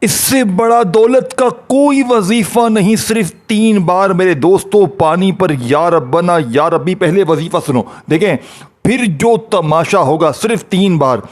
इससे बड़ा दौलत का कोई वजीफा नहीं। सिर्फ 3 बार मेरे दोस्तों पानी पर या रब्बना या रब्बी। पहले वजीफा सुनो, देखें फिर जो तमाशा होगा। सिर्फ 3 बार।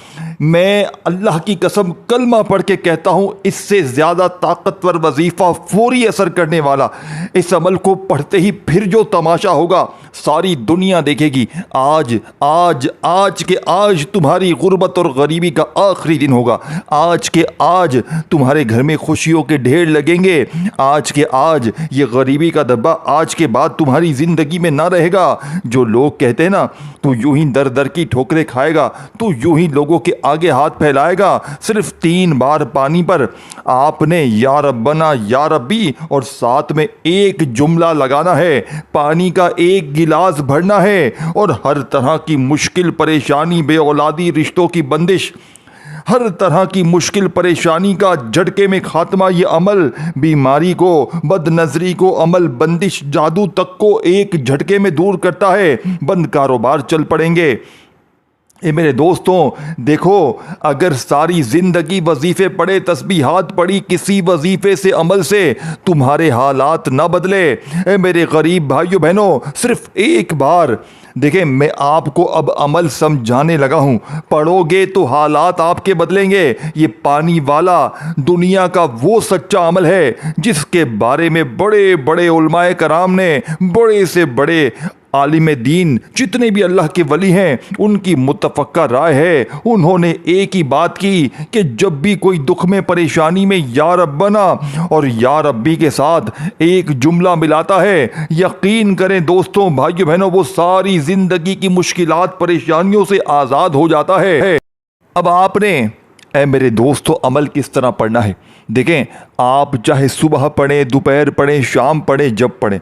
मैं अल्लाह की कसम कलमा पढ़ के कहता हूं, इससे ज्यादा ताकतवर वजीफा, फौरी असर करने वाला। इस अमल को पढ़ते ही फिर जो तमाशा होगा सारी दुनिया देखेगी। आज आज आज के आज तुम्हारी गुर्बत और गरीबी का आखिरी दिन होगा। आज के आज तुम्हारे घर में खुशियों के ढेर लगेंगे। आज के आज ये गरीबी का धब्बा आज के बाद तुम्हारी जिंदगी में ना रहेगा। जो लोग कहते हैं ना, तू यूं ही दर दर की ठोकरें खाएगा, तू यूं ही लोगों के आगे हाथ फैलाएगा। सिर्फ 3 बार पानी पर आपने या रब्बना या रब्बी और साथ में एक जुमला लगाना है। पानी का एक गिलास भरना है और हर तरह की मुश्किल परेशानी, बेऔलादी, रिश्तों की बंदिश, हर तरह की मुश्किल परेशानी का झटके में खात्मा, ये अमल बीमारी को, बदनजरी को, अमल बंदिश, जादू तक को एक झटके में दूर करता है। बंद कारोबार चल पड़ेंगे। ये मेरे दोस्तों देखो, अगर सारी जिंदगी वजीफे पढ़े, तस्बीहात पढ़ी, किसी वजीफे से, अमल से तुम्हारे हालात ना बदले, मेरे गरीब भाइयों बहनों, सिर्फ एक बार देखें, मैं आपको अब अमल समझाने लगा हूं। पढ़ोगे तो हालात आपके बदलेंगे। ये पानी वाला दुनिया का वो सच्चा अमल है जिसके बारे में बड़े बड़े उलमाए कराम ने, बड़े से बड़े आलिम दीन, जितने भी अल्लाह के वली हैं, उनकी मुतफ़क्का राय है। उन्होंने एक ही बात की कि जब भी कोई दुख में, परेशानी में या रब्बना और या रब्बी के साथ एक जुमला मिलाता है, यकीन करें दोस्तों, भाइयों बहनों, वो सारी जिंदगी की मुश्किलात, परेशानियों से आज़ाद हो जाता है। अब आपने मेरे दोस्तों अमल किस तरह पढ़ना है देखें। आप चाहे सुबह पढ़ें, दोपहर पढ़ें, शाम पढ़ें, जब पढ़ें,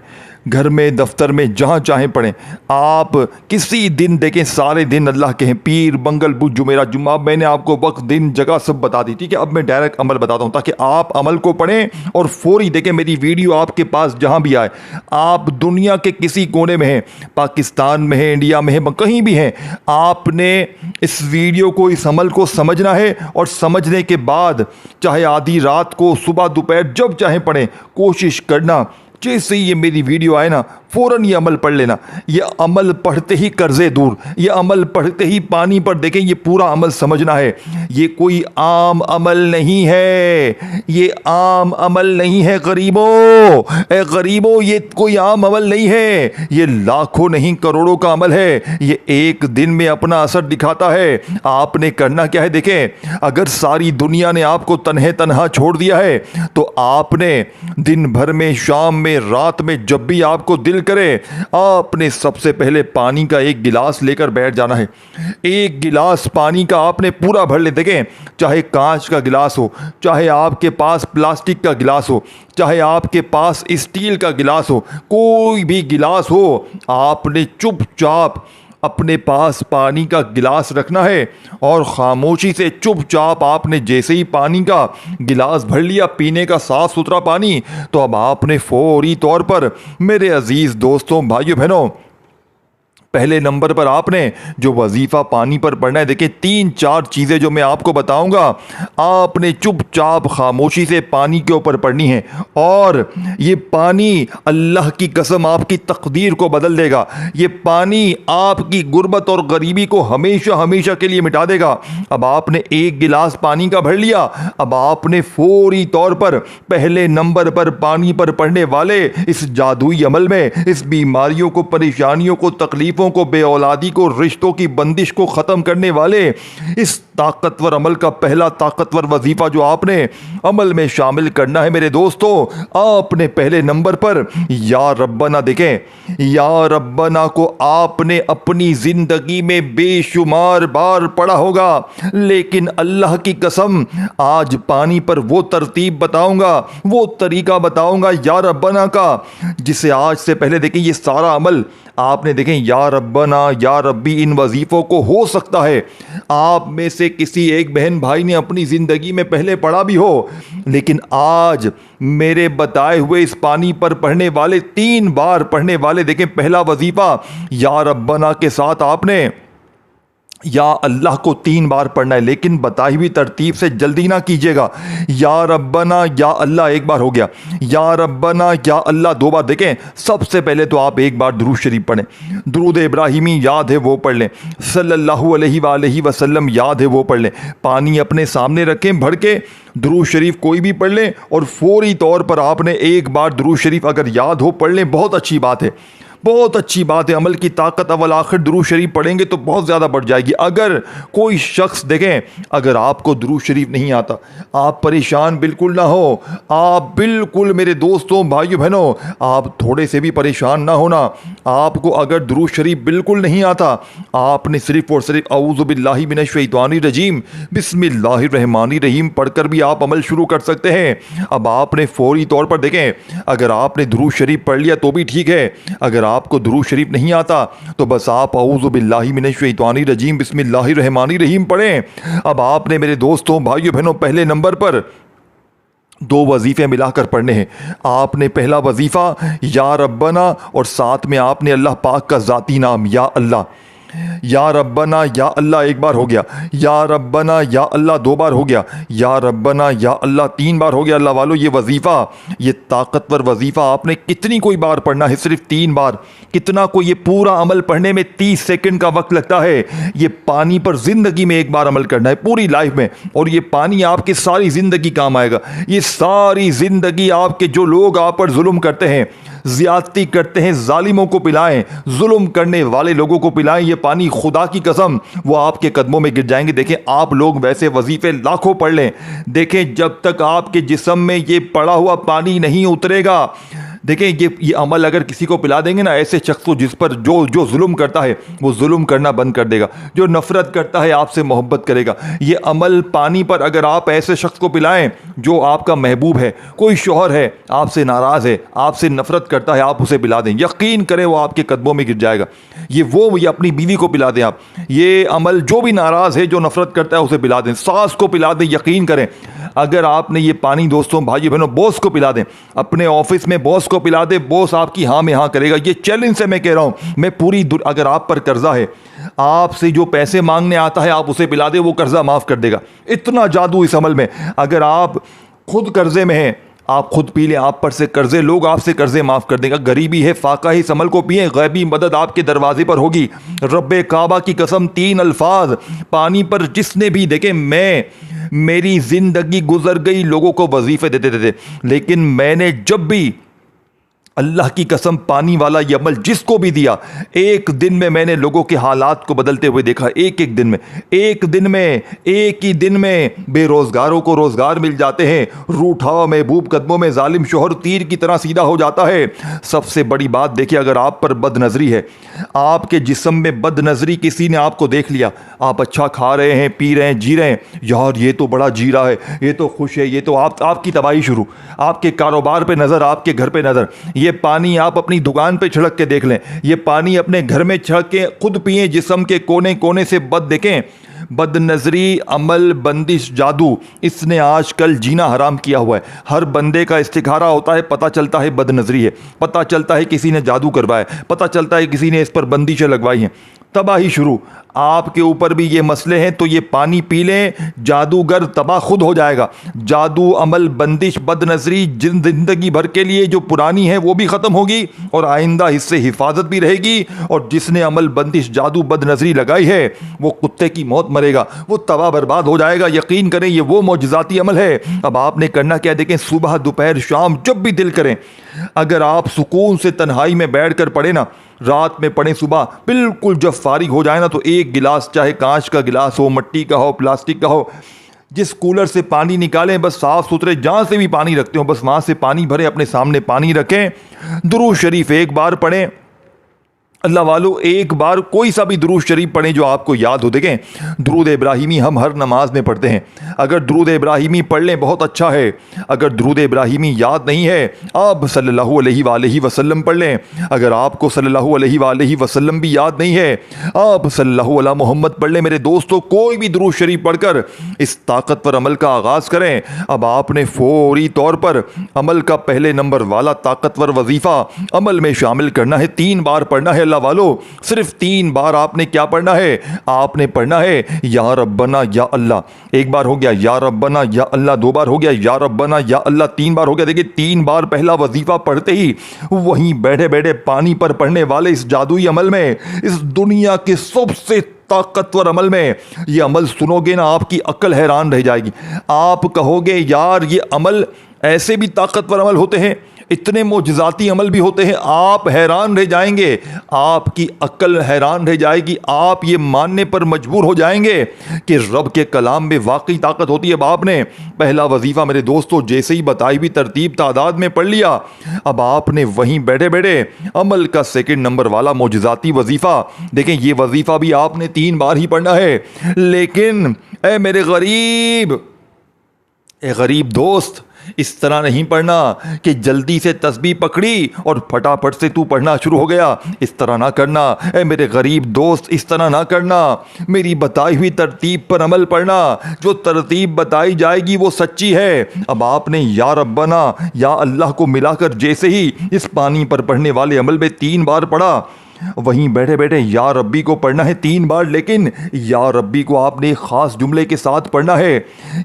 घर में, दफ्तर में, जहाँ चाहें पढ़ें। आप किसी दिन देखें, सारे दिन अल्लाह के हैं, पीर, मंगल, बुध, जुमेरात, जुम्मा। मैंने आपको वक्त, दिन, जगह सब बता दी, ठीक है। अब मैं डायरेक्ट अमल बताता हूँ ताकि आप अमल को पढ़ें और फौरी देखें मेरी वीडियो आपके पास जहाँ भी आए। आप दुनिया के किसी कोने में हैं, पाकिस्तान में हैं, इंडिया में हैं, कहीं भी हैं, आपने इस वीडियो को, इस अमल को समझना है और समझने के बाद चाहे आधी रात को, सुबह, दोपहर, जब चाहे पढ़ें। कोशिश करना जैसे ही ये मेरी वीडियो आए ना, फ़ौरन ये अमल पढ़ लेना। ये अमल पढ़ते ही कर्जे दूर, ये अमल पढ़ते ही पानी पर देखें, ये पूरा अमल समझना है। ये कोई आम अमल नहीं है, ये आम अमल नहीं है गरीबों, ए गरीबों, ये कोई आम अमल नहीं है। ये लाखों नहीं करोड़ों का अमल है। ये एक दिन में अपना असर दिखाता है। आपने करना क्या है देखें, अगर सारी दुनिया ने आपको तन्हे तन्हा छोड़ दिया है तो आपने दिन भर में, शाम में, रात में, जब भी आपको दिल करे, आपने सबसे पहले पानी का एक गिलास लेकर बैठ जाना है। एक गिलास पानी का आपने पूरा भर ले। देखें, चाहे कांच का गिलास हो, चाहे आपके पास प्लास्टिक का गिलास हो, चाहे आपके पास स्टील का गिलास हो, कोई भी गिलास हो, आपने चुपचाप अपने पास पानी का गिलास रखना है और खामोशी से चुपचाप आपने जैसे ही पानी का गिलास भर लिया, पीने का साफ सुथरा पानी, तो अब आपने फौरी तौर पर मेरे अजीज़ दोस्तों, भाइयों बहनों, पहले नंबर पर आपने जो वजीफ़ा पानी पर पढ़ना है, देखिए 3-4 चीज़ें जो मैं आपको बताऊंगा, आपने चुपचाप खामोशी से पानी के ऊपर पढ़नी है। और ये पानी अल्लाह की कसम आपकी तकदीर को बदल देगा। ये पानी आपकी गुर्बत और गरीबी को हमेशा हमेशा के लिए मिटा देगा। अब आपने एक गिलास पानी का भर लिया, अब आपने फौरी तौर पर पहले नंबर पर पानी पर पढ़ने वाले इस जादुई अमल में, इस बीमारियों को, परेशानियों को, तकलीफों को, बेऔलादी को, रिश्तों की बंदिश को ख़त्म करने वाले इस ताकतवर अमल का पहला ताकतवर वजीफा जो आपने अमल में शामिल करना है मेरे दोस्तों, आपने पहले नंबर पर या रब्बना देखें। या रब्बना को आपने अपनी जिंदगी में बेशुमार बार पढ़ा होगा, लेकिन अल्लाह की कसम आज पानी पर वो तरतीब बताऊंगा, वो तरीका बताऊंगा या रब्बना का, जिसे आज से पहले देखें ये सारा अमल आपने देखें या रब्बना या रब्बी इन वजीफ़ों को हो सकता है आप में से किसी एक बहन भाई ने अपनी ज़िंदगी में पहले पढ़ा भी हो, लेकिन आज मेरे बताए हुए इस पानी पर पढ़ने वाले 3 बार पढ़ने वाले देखें पहला वजीफ़ा या रब्बना के साथ आपने या अल्लाह को 3 बार पढ़ना है, लेकिन बताई हुई तरतीब से, जल्दी ना कीजिएगा। या रब्बना या अल्लाह एक बार हो गया, या रब्बना या अल्लाह 2 बार। देखें, सबसे पहले तो आप एक बार दुरूद शरीफ पढ़ें, दुरूद इब्राहिमी याद है वो पढ़ लें, सल्लल्लाहु अलैहि वसल्लम याद है वो पढ़ लें, पानी अपने सामने रखें भर के, दुरूद शरीफ कोई भी पढ़ लें, और फौरी तौर पर आपने एक बार दुरूद शरीफ अगर याद हो पढ़ लें। बहुत अच्छी बात है, बहुत अच्छी बात है। अमल की ताकत अव्वल आखिर दुरूद शरीफ पढ़ेंगे तो बहुत ज़्यादा बढ़ जाएगी। अगर कोई शख्स, देखें, अगर आपको दुरूद शरीफ नहीं आता, आप परेशान बिल्कुल ना हो, आप बिल्कुल मेरे दोस्तों भाइयों बहनों, आप थोड़े से भी परेशान ना होना। आपको अगर दुरूद शरीफ बिल्कुल नहीं आता, आपने सिर्फ और सिर्फ औज़ु बिल्लाहि मिनश शैतानिर रजीम बिस्मिल्लाहिर रहमानिर रहीम पढ़कर भी आप अमल शुरू कर सकते हैं। अब आपने फौरी तौर पर, देखें, अगर आपने दुरूद शरीफ पढ़ लिया तो भी ठीक है, अगर आपको दुरूद शरीफ नहीं आता तो बस आप औज़ु बिल्लाहि मिनश शैतानिर रजीम बिस्मिल्लाहिर रहमानिर रहीम पढ़ें। अब आपने मेरे दोस्तों भाइयों बहनों पहले नंबर पर 2 वजीफ़े मिलाकर पढ़ने हैं। आपने पहला वजीफ़ा या रब्बना, और साथ में आपने अल्लाह पाक का ज़ाती नाम या अल्लाह, या रब्बना या अल्लाह एक बार हो गया, या रब्बना या अल्लाह 2 बार हो गया, या रब्बना या अल्लाह 3 बार हो गया। अल्लाह वालों, ये वजीफ़ा, ये ताकतवर वजीफ़ा आपने कितनी कोई बार पढ़ना है? सिर्फ 3 बार। कितना कोई ये पूरा अमल पढ़ने में 30 सेकंड का वक्त लगता है। ये पानी पर ज़िंदगी में एक बार अमल करना है पूरी लाइफ में, और ये पानी आपकी सारी ज़िंदगी काम आएगा। ये सारी ज़िंदगी आपके जो लोग आप पर जुल्म करते हैं, ज़्यादती करते हैं, जालिमों को पिलाएं, जुल्म करने वाले लोगों को पिलाएं, ये पानी खुदा की कसम वो आपके कदमों में गिर जाएंगे। देखें, आप लोग वैसे वजीफे लाखों पढ़ लें, देखें जब तक आपके जिस्म में ये पड़ा हुआ पानी नहीं उतरेगा, देखें ये अमल अगर किसी को पिला देंगे ना, ऐसे शख्स को जिस पर जो जुल्म करता है वो जुल्म करना बंद कर देगा, जो नफरत करता है आपसे मोहब्बत करेगा। ये अमल पानी पर अगर आप ऐसे शख्स को पिलाएं जो आपका महबूब है, कोई शौहर है आपसे नाराज़ है, आपसे नफरत करता है, आप उसे पिला दें, यकीन करें वो आपके कदमों में गिर जाएगा। ये अपनी बीवी को पिला दें आप, ये अमल जो भी नाराज़ है, जो नफरत करता है उसे पिला दें, सास को पिला दें। यकीन करें अगर आपने ये पानी दोस्तों भाई बहनों बॉस को पिला दें, अपने ऑफिस में बॉस को पिला दे, बॉस आपकी हाँ में हाँ करेगा। ये चैलेंज से मैं कह रहा हूं, मैं अगर आप पर कर्जा है, आपसे जो पैसे मांगने आता है आप उसे पिला दे, वो कर्जा माफ कर देगा। इतना जादू इस अमल में। अगर आप खुद कर्जे में हैं, आप खुद पी लें, आप पर से कर्जे, लोग आपसे कर्जे माफ कर देगा। गरीबी है, फाका ही, इस अमल को पिए, गैबी मदद आपके दरवाजे पर होगी। रब्बे काबा की कसम, 3 अल्फाज पानी पर जिसने भी देखे, मेरी जिंदगी गुजर गई लोगों को वजीफे देते देते, लेकिन मैंने जब भी अल्लाह की कसम पानी वाला ये अमल जिसको भी दिया, एक दिन में मैंने लोगों के हालात को बदलते हुए देखा। एक ही दिन में बेरोजगारों को रोजगार मिल जाते हैं, रूठा महबूब कदमों में जालिम शोहर तीर की तरह सीधा हो जाता है। सबसे बड़ी बात देखिए, अगर आप पर बदनजरी है, आपके जिस्म में बदनजरी, किसी ने आपको देख लिया, आप अच्छा खा रहे हैं, पी रहे हैं, जी रहे हैं, यार ये तो बड़ा जी रहा है, ये तो खुश है, ये तो आपकी तबाही शुरू, आपके कारोबार पे नजर, आपके घर पे नजर। ये पानी आप अपनी दुकान पे छिड़क के देख लें, ये पानी अपने घर में छिड़क के खुद पिए, जिस्म के कोने कोने से बद देखें। बदनजरी, अमल, बंदिश, जादू, इसने आजकल जीना हराम किया हुआ है। हर बंदे का इस्तिखारा होता है, पता चलता है बदनजरी है, पता चलता है किसी ने जादू करवाया, पता चलता है किसी ने इस पर बंदिशें लगवाई हैं, तबाही शुरू। आपके ऊपर भी ये मसले हैं तो ये पानी पी लें, जादूगर तबाह खुद हो जाएगा। जादू, अमल, बंदिश, बदनजरी जिंदगी भर के लिए जो पुरानी है वो भी ख़त्म होगी, और आइंदा इससे हिफाजत भी रहेगी। और जिसने अमल, बंदिश, जादू, बदनजरी लगाई है वो कुत्ते की मौत मरेगा, वो तबाह बर्बाद हो जाएगा। यकीन करें ये वो मौजज़ाती अमल है। अब आपने करना क्या, देखें, सुबह, दोपहर, शाम, जब भी दिल करें, अगर आप सुकून से तन्हाई में बैठ कर पढ़े ना, रात में पढ़ें, सुबह बिल्कुल जब फारिग हो जाए ना, तो एक गिलास, चाहे कांच का गिलास हो, मिट्टी का हो, प्लास्टिक का हो, जिस कूलर से पानी निकालें, बस साफ सुथरे जहां से भी पानी रखते हो बस वहां से पानी भरें, अपने सामने पानी रखें, दुरूद शरीफ एक बार पढ़ें। अल्लाह वालों, एक बार कोई सा भी दुरूद शरीफ पढ़ें जो आपको याद हो। देखें, दुरूद इब्राहिमी हम हर नमाज में पढ़ते हैं, अगर दुरूद इब्राहिमी पढ़ लें बहुत अच्छा है। अगर दुरूद इब्राहिमी याद नहीं है, आप सल्लल्लाहु अलैहि वसल्लम पढ़ लें। अगर आपको सल्लल्लाहु अलैहि वसल्लम भी याद नहीं है, आप सल्लल्लाहु अला मोहम्मद पढ़ लें। मेरे दोस्तों, कोई भी दुरूद शरीफ पढ़कर इस ताकतवर अमल का आगाज़ करें। अब आपने फौरी तौर पर अमल का पहले नंबर वाला ताकतवर वजीफ़ा अमल में शामिल करना है, 3 बार पढ़ना है। अल्लाह वालों, सिर्फ 3 बार आपने क्या पढ़ना है? आपने पढ़ना है या रब्बना या अल्लाह। एक बार हो गया या रब्बना या अल्लाह, 2 बार हो गया या रब्बना या अल्लाह, 3 बार हो गया। देखिए 3 बार पहला वजीफा पढ़ते ही वहीं बैठे बैठे पानी पर पढ़ने वाले इस जादुई अमल में, इस दुनिया के सबसे ताकतवर अमल में, ये अमल सुनोगे ना, आपकी अक्ल हैरान रह जाएगी। आप कहोगे यार ये अमल, ऐसे भी ताकतवर अमल होते हैं, इतने मोजज़ाती अमल भी होते हैं। आप हैरान रह जाएंगे, आपकी अक्ल हैरान रह जाएगी। आप ये मानने पर मजबूर हो जाएंगे कि रब के कलाम में वाकई ताकत होती है। अब आपने पहला वजीफा मेरे दोस्तों जैसे ही बताई हुई तरतीब तादाद में पढ़ लिया, अब आपने वहीं बैठे बैठे अमल का 2 नंबर वाला मोजज़ाती वजीफा, देखें ये वजीफा भी आपने 3 बार ही पढ़ना है। लेकिन ए मेरे गरीब दोस्त, इस तरह नहीं पढ़ना कि जल्दी से तस्बीह पकड़ी और फटाफट से तू पढ़ना शुरू हो गया। इस तरह ना करना ए मेरे गरीब दोस्त, इस तरह ना करना। मेरी बताई हुई तरतीब पर अमल पढ़ना। जो तरतीब बताई जाएगी वो सच्ची है। अब आपने या रब्बना या अल्लाह को मिलाकर जैसे ही इस पानी पर पढ़ने वाले अमल में 3 बार पढ़ा, वहीं बैठे बैठे या रब्बी को पढ़ना है 3 बार। लेकिन या रब्बी को आपने एक खास जुमले के साथ पढ़ना है।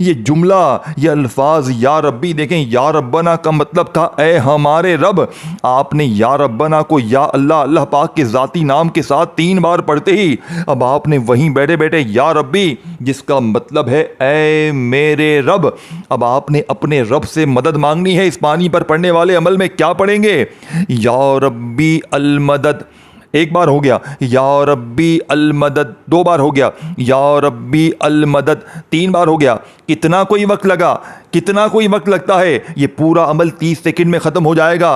ये जुमला, ये अल्फाज या रब्बी, देखें या रब्बना का मतलब था ए हमारे रब। आपने या रब्बना को या अल्लाह, अल्लाह पाक के ज़ाती नाम के साथ 3 बार पढ़ते ही अब आपने वहीं बैठे बैठे या रब्बी, जिसका मतलब है ए मेरे रब, अब आपने अपने रब से मदद मांगनी है। इस पानी पर पढ़ने वाले अमल में क्या पढ़ेंगे? या रब्बी अल मदद, 1 बार हो गया या रब्बी अल मदद, 2 बार हो गया या रब्बी अल मदद, 3 बार हो गया। कितना कोई वक्त लगा? कितना कोई वक्त लगता है? ये पूरा अमल 30 सेकंड में ख़त्म हो जाएगा।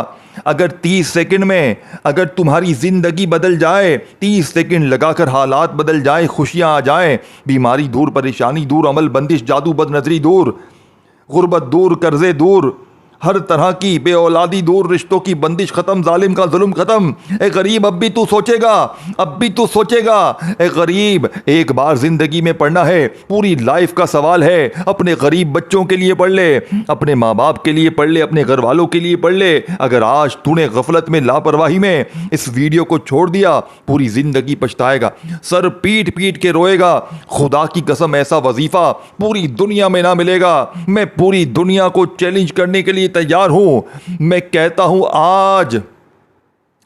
अगर 30 सेकंड में अगर तुम्हारी ज़िंदगी बदल जाए, 30 सेकंड लगाकर हालात बदल जाए, खुशियाँ आ जाएं, बीमारी दूर, परेशानी दूर, अमल बंदिश, जादू बदनजरी दूर, गुर्बत दूर, कर्जे दूर, हर तरह की बेऔलादी दूर, रिश्तों की बंदिश खत्म, जालिम का जुल्म खत्म। ए गरीब अब भी तू सोचेगा, अब भी तू सोचेगा। ए गरीब, एक बार जिंदगी में पढ़ना है, पूरी लाइफ का सवाल है। अपने गरीब बच्चों के लिए पढ़ ले, अपने माँ बाप के लिए पढ़ ले, अपने घर वालों के लिए पढ़ ले। अगर आज तूने गफलत में, लापरवाही में इस वीडियो को छोड़ दिया, पूरी जिंदगी पछताएगा, सर पीट पीट के रोएगा। खुदा की कसम ऐसा वजीफा पूरी दुनिया में ना मिलेगा। मैं पूरी दुनिया को चैलेंज करने के लिए तैयार हूं। मैं कहता हूं आज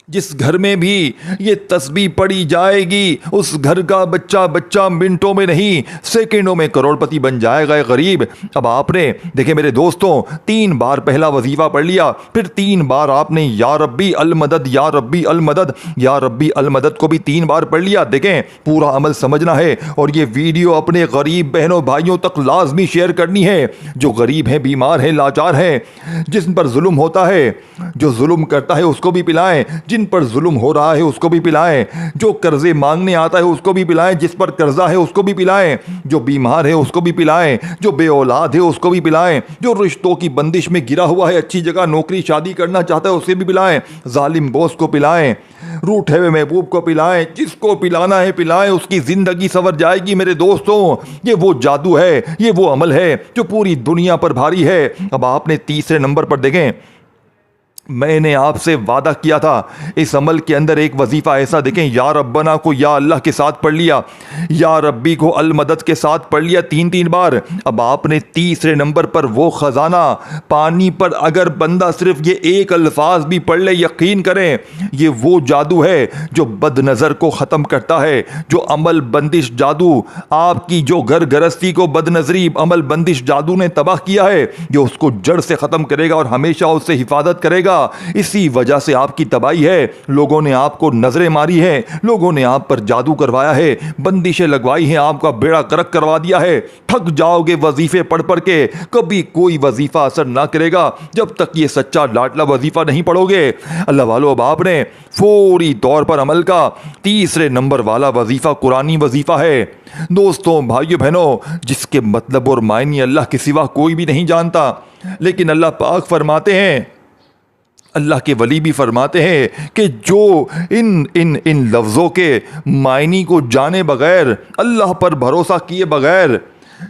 जिस घर में भी ये तस्बीह पढ़ी जाएगी, उस घर का बच्चा मिनटों में नहीं सेकंडों में करोड़पति बन जाएगा। ये गरीब, अब आपने देखे मेरे दोस्तों 3 बार पहला वजीफा पढ़ लिया, फिर 3 बार आपने या रब्बी अल मदद, या रब्बी अल मदद, या रब्बी अल मदद को भी 3 बार पढ़ लिया। देखें पूरा अमल समझना है और ये वीडियो अपने गरीब बहनों भाइयों तक लाजमी शेयर करनी है। जो गरीब हैं, बीमार हैं, लाचार हैं, जिन पर जुल्म होता है, जो जुल्म करता है उसको भी पिलाएं, जिन पर जुल्म हो रहा है उसको भी पिलाएं, जो कर्जे मांगने आता है उसको भी पिलाएं, जिस पर कर्जा है उसको भी पिलाएं, जो बीमार है उसको भी पिलाएं, जो बेऔलाद है उसको भी पिलाएं, जो रिश्तों की बंदिश में गिरा हुआ है, अच्छी जगह नौकरी शादी करना चाहता है उसे भी पिलाएं, जालिम बॉस को पिलाएं, रूठे हुए महबूब को पिलाएं, जिसको पिलाना है पिलाएं, उसकी जिंदगी संवर जाएगी। मेरे दोस्तों ये वो जादू है, ये वो अमल है जो पूरी दुनिया पर भारी है। अब आपने 3 नंबर पर देखें, मैंने आपसे वादा किया था इस अमल के अंदर एक वजीफा ऐसा, देखें या रब्बना को या अल्लाह के साथ पढ़ लिया, या रब्बी को अल मदद के साथ पढ़ लिया 3 बार। अब आपने 3 नंबर पर वो खजाना, पानी पर अगर बंदा सिर्फ ये एक अल्फाज भी पढ़ ले, यकीन करें ये वो जादू है जो बदनज़र को ख़त्म करता है, जो अमल बंदिश जादू, आपकी जो घर गृहस्थी को बदनजरी अमल बंदिश जादू ने तबाह किया है, जो उसको जड़ से ख़त्म करेगा और हमेशा उससे हिफाजत करेगा। इसी वजह से आपकी तबाही है। लोगों ने आपको नजरें मारी है, लोगों ने आप पर जादू करवाया है, बंदिशें लगवाई हैं, आपका बेड़ा गर्क करवा दिया है। थक जाओगे वजीफे पढ़ पढ़ के, कभी कोई वजीफा असर ना करेगा जब तक ये सच्चा लाडला वजीफा नहीं पढ़ोगे। अल्लाह वालों, अब आपने फौरी तौर पर अमल का 3 नंबर वाला वजीफा कुरानी वजीफा है। दोस्तों, भाइयों बहनों, जिसके मतलब और मायने अल्लाह के सिवा कोई भी नहीं जानता, लेकिन अल्लाह पाक फरमाते हैं, अल्लाह के वली भी फरमाते हैं कि जो इन लफ्ज़ों के मायने को जाने बगैर, अल्लाह पर भरोसा किए बगैर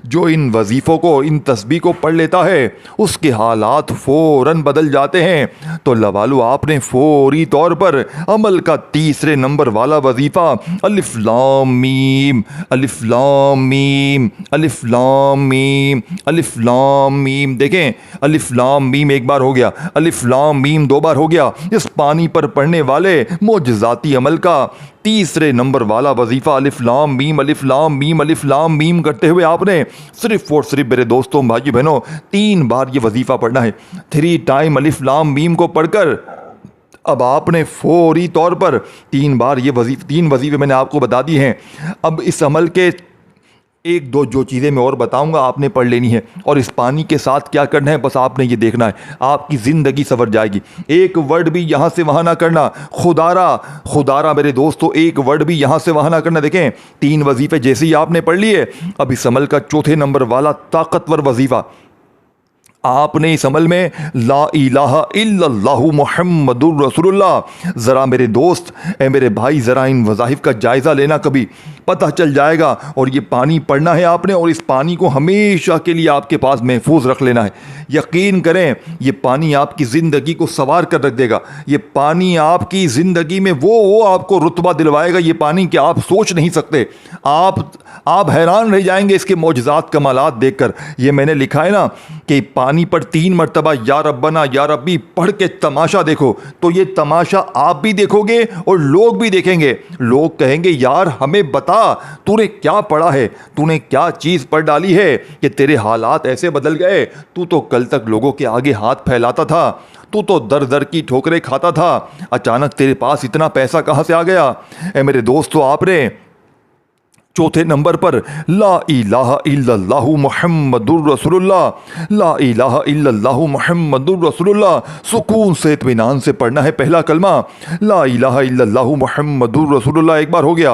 जो इन वजीफ़ों को, इन तस्बीह को पढ़ लेता है उसके हालात फ़ौरन बदल जाते हैं। तो लवालो आपने फ़ौरी तौर पर अमल का तीसरे नंबर वाला वजीफ़ा अलिफ लाम मीम, अलिफ लाम मीम, अलिफ लाम मीम, अलिफ लाम मीम, देखें अलिफ लाम मीम एक बार हो गया, अलिफ लाम मीम दो बार हो गया। इस पानी पर पढ़ने वाले मोजज़ाती अमल का तीसरे नंबर वाला वजीफ़ा अलिफ लाम मीम, अलिफ लाम मीम, अलिफ लाम मीम करते हुए आपने सिर्फ और सिर्फ मेरे दोस्तों भाई बहनों 3 बार ये वजीफ़ा पढ़ना है। 3 टाइम अलिफ लाम मीम को पढ़कर अब आपने फौरी तौर पर 3 बार ये तीन वजीफ़े मैंने आपको बता दिए हैं। अब इस अमल के एक दो जो चीज़ें मैं और बताऊंगा आपने पढ़ लेनी है, और इस पानी के साथ क्या करना है बस आपने ये देखना है, आपकी ज़िंदगी संवर जाएगी। एक वर्ड भी यहाँ से वहाँ ना करना, खुदारा खुदारा मेरे दोस्तों, एक वर्ड भी यहाँ से वहाँ ना करना। देखें 3 वजीफ़े जैसे ही आपने पढ़ लिए, अब इस अमल का चौथे नंबर वाला ताकतवर वजीफ़ा आपने इस अमल में ला इलाहा इल्लल्लाहु मुहम्मदुर रसूलुल्लाह। ज़रा मेरे दोस्त मेरे भाई ज़रा इन वज़ाइफ का जायज़ा लेना, कभी पता चल जाएगा। और ये पानी पढ़ना है आपने, और इस पानी को हमेशा के लिए आपके पास महफूज रख लेना है। यकीन करें ये पानी आपकी ज़िंदगी को संवार कर रख देगा। ये पानी आपकी ज़िंदगी में वो आपको रुतबा दिलवाएगा, ये पानी कि आप सोच नहीं सकते। आप हैरान रह जाएंगे इसके मौजज़ात कमालात देखकर। ये मैंने लिखा है ना कि पानी पर 3 मरतबा या रब्बना या रब्बी पढ़ के तमाशा देखो, तो ये तमाशा आप भी देखोगे और लोग भी देखेंगे। लोग कहेंगे यार हमें बता तूने क्या पढ़ा है, तूने क्या चीज़ पढ़ डाली है कि तेरे हालात ऐसे बदल गए। तू तो कल तक लोगों के आगे हाथ फैलाता था, तू तो दर दर की ठोकरें खाता था, अचानक तेरे पास इतना पैसा कहाँ से आ गया। मेरे दोस्तों आपने चौथे नंबर पर ला इलाहा इल्लल्लाहु मुहम्मदुर रसूलुल्लाह, ला इलाहा इल्लल्लाहु मुहम्मदुर रसूलुल्लाह सुकून से इत्मीनान से पढ़ना है पहला कलमा। ला इलाहा इल्लल्लाहु मुहम्मदुर रसूलुल्लाह एक बार हो गया,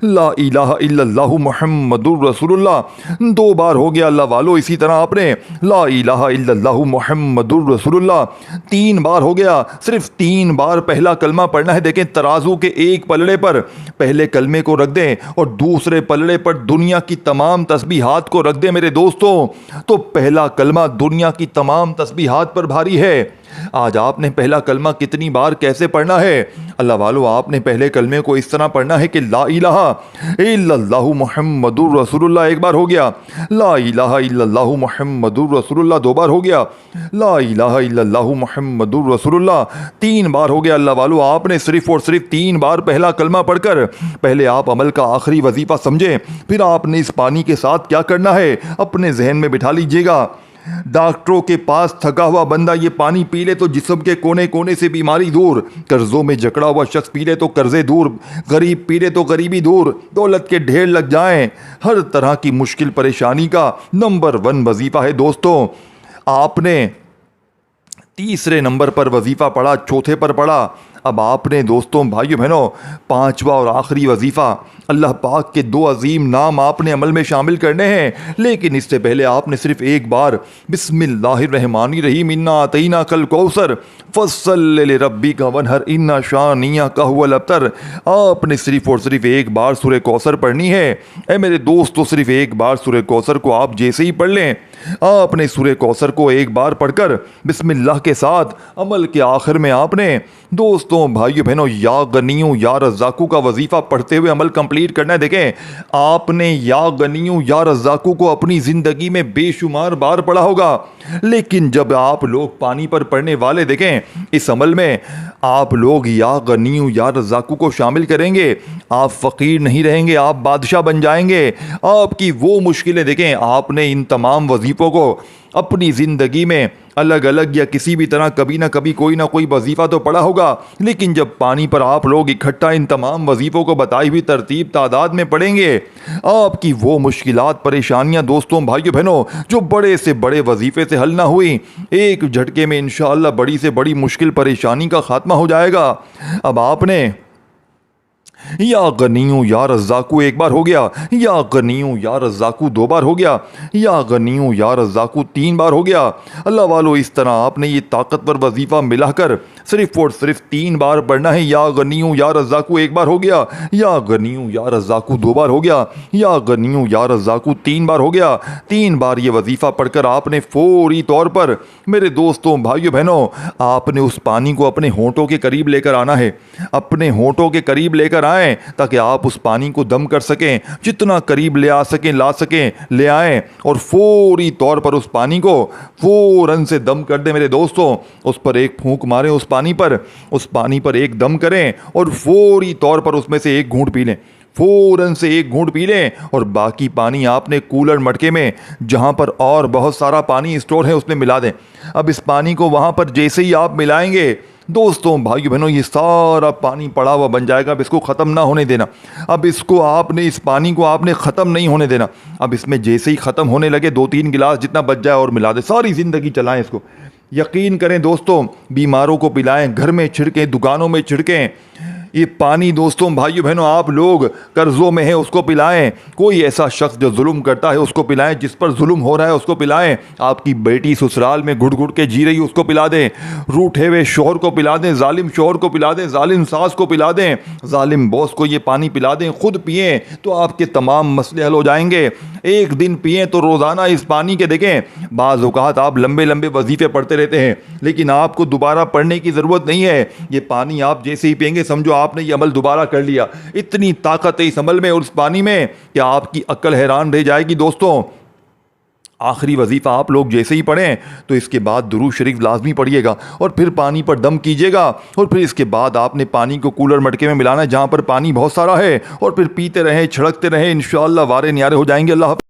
ला इलाहा इल्लल्लाहु मुहम्मदुर रसूलुल्लाह 2 बार हो गया। अल्लाह वालों इसी तरह आपने ला इलाहा इल्लल्लाहु मुहम्मदुर रसूलुल्लाह 3 बार हो गया। सिर्फ 3 बार पहला कलमा पढ़ना है। देखें तराजू के एक पलड़े पर पहले कलमे को रख दें और दूसरे पलड़े पर दुनिया की तमाम तस्बीहात को रख दे मेरे दोस्तों, तो पहला कलमा दुनिया की तमाम तस्बीहात पर भारी है। आज आपने पहला कलमा कितनी बार कैसे पढ़ना है? अल्लाह वालों आपने पहले कलमे को इस तरह पढ़ना है कि ला इलाहा इल्लल्लाहु मुहम्मदुर रसूलुल्लाह एक बार हो गया, ला इलाहा इल्लल्लाहु मुहम्मदुर रसूलुल्लाह 2 बार हो गया, ला इलाहा इल्लल्लाहु मुहम्मदुर रसूलुल्लाह 3 बार हो गया। अल्लाह वालों आपने सिर्फ और सिर्फ 3 बार पहला कलमा पढ़कर पहले आप अमल का आखिरी वजीफा समझें, फिर आपने इस पानी के साथ क्या करना है अपने जहन में बिठा लीजिएगा। डॉक्टरों के पास थका हुआ बंदा ये पानी पी ले तो जिस्म के कोने कोने से बीमारी दूर, कर्जों में जकड़ा हुआ शख्स पी ले तो कर्जे दूर, गरीब पी ले तो गरीबी दूर, दौलत के ढेर लग जाएं। हर तरह की मुश्किल परेशानी का नंबर 1 वजीफा है दोस्तों। आपने तीसरे नंबर पर वजीफा पढ़ा, चौथे पर पढ़ा, अब आपने दोस्तों भाइयों बहनों 5वां और आखिरी वजीफा अल्लाह पाक के 2 अजीम नाम आपने अमल में शामिल करने हैं। लेकिन इससे पहले आपने सिर्फ एक बार बिस्मिल्लाहिर्रहमानिर्रहीम इन्ना अतईना कल कौसर फस्सल लिरब्बिका वनहर इन्ना शानिया का हुवल अब्तर, आपने सिर्फ और सिर्फ एक बार सूरह कौसर पढ़नी है। ऐ मेरे दोस्तों सिर्फ एक बार सूरह कौसर को आप जैसे ही पढ़ लें, आपने सूरह कौसर को एक बार पढ़कर बिस्मिल्लाह के साथ अमल के आखिर में आपने दोस्तों भाइयों बहनों या गनियों या रज़ाकू का वजीफा पढ़ते हुए अमल कंप्लीट करना है। देखें आपने या गनियों या रज़ाकू को अपनी ज़िंदगी में बेशुमार बार पढ़ा होगा, लेकिन जब आप लोग पानी पर पढ़ने वाले देखें इस अमल में आप लोग या गनियों या रज़ाकू को शामिल करेंगे, आप फ़कीर नहीं रहेंगे, आप बादशाह बन जाएंगे। आपकी वो मुश्किलें देखें, आपने इन तमाम वजीफ़ों को अपनी ज़िंदगी में अलग अलग या किसी भी तरह कभी ना कभी कोई ना कोई वजीफ़ा तो पढ़ा होगा, लेकिन जब पानी पर आप लोग इकट्ठा इन तमाम वजीफ़ों को बताई हुई तरतीब तादाद में पढ़ेंगे, आपकी वो मुश्किलात परेशानियां दोस्तों भाइयों बहनों जो बड़े से बड़े वजीफ़े से हल ना हुई, एक झटके में इंशाअल्लाह बड़ी से बड़ी मुश्किल परेशानी का खात्मा हो जाएगा। अब आपने या गनियों या रज़्ज़ाक़ू एक बार हो गया, या गनियों या रज़्ज़ाक़ू दो बार हो गया, या गनियों या रज़्ज़ाक़ू तीन बार हो गया। अल्लाह वालों, इस तरह आपने ये ताकतवर वजीफ़ा मिलाकर सिर्फ और सिर्फ तीन बार पढ़ना है। या गनियों या रज़्ज़ाक़ू एक बार हो गया, या गनियों या रज़्ज़ाक़ू दो बार हो गया, या गनियों या रज़्ज़ाक़ू तीन बार हो गया। तीन बार ये वजीफ़ा पढ़कर आपने फौरी तौर पर मेरे दोस्तों, भाइयों, बहनों, आपने उस पानी को अपने होंठों के करीब लेकर आना है। अपने होंठों के करीब लेकर आएं ताकि आप उस पानी को दम कर सकें। जितना करीब ले आ सकें, ला सकें, ले आएं और फौरी तौर पर उस पानी को फौरन से दम कर दें मेरे दोस्तों। उस पर एक फूंक मारें, उस पानी पर एक दम करें और फौरी तौर पर उसमें से एक घूंट पी लें। फौरन से एक घूंट पी लें और बाकी पानी आपने कूलर मटके में, जहां पर और बहुत सारा पानी स्टोर है, उसमें मिला दें। अब इस पानी को वहां पर जैसे ही आप मिलाएंगे दोस्तों, भाइयों, बहनों, ये सारा पानी पड़ा हुआ बन जाएगा। अब इसको ख़त्म ना होने देना। अब इस पानी को आपने ख़त्म नहीं होने देना। अब इसमें जैसे ही ख़त्म होने लगे 2-3 गिलास जितना बच जाए और मिला दे। सारी ज़िंदगी चलाएं इसको। यकीन करें दोस्तों, बीमारों को पिलाएं, घर में छिड़कें, दुकानों में छिड़कें। ये पानी दोस्तों, भाइयों, बहनों, आप लोग कर्ज़ों में हैं उसको पिलाएं। कोई ऐसा शख्स जो जुल्म करता है उसको पिलाएं। जिस पर जुल्म हो रहा है उसको पिलाएं। आपकी बेटी ससुराल में घुट घुट के जी रही उसको पिला दें। रूठे हुए शोहर को पिला दें, जालिम शोहर को पिला दें, जालिम सास को पिला दें, जालिम बॉस को ये पानी पिला दें। खुद पिएं तो आपके तमाम मसले हल हो जाएंगे। एक दिन पिएं तो रोज़ाना इस पानी के देखें। बाज़ औक़ात आप लंबे लंबे वजीफ़े पढ़ते रहते हैं, लेकिन आपको दोबारा पढ़ने की ज़रूरत नहीं है। ये पानी आप जैसे ही पिएंगे समझो आपने ये अमल दोबारा कर लिया। इतनी ताकत है इस अमल में और उस पानी में कि आपकी अक्ल हैरान रह जाएगी दोस्तों। आखिरी वजीफ़ा आप लोग जैसे ही पढ़ें तो इसके बाद दुरूद शरीफ लाजमी पढ़िएगा और फिर पानी पर दम कीजिएगा और फिर इसके बाद आपने पानी को कूलर मटके में मिलाना है जहाँ पर पानी बहुत सारा है और फिर पीते रहें, छिड़कते रहें। इंशाअल्लाह वारे न्यारे हो जाएंगे। अल्लाह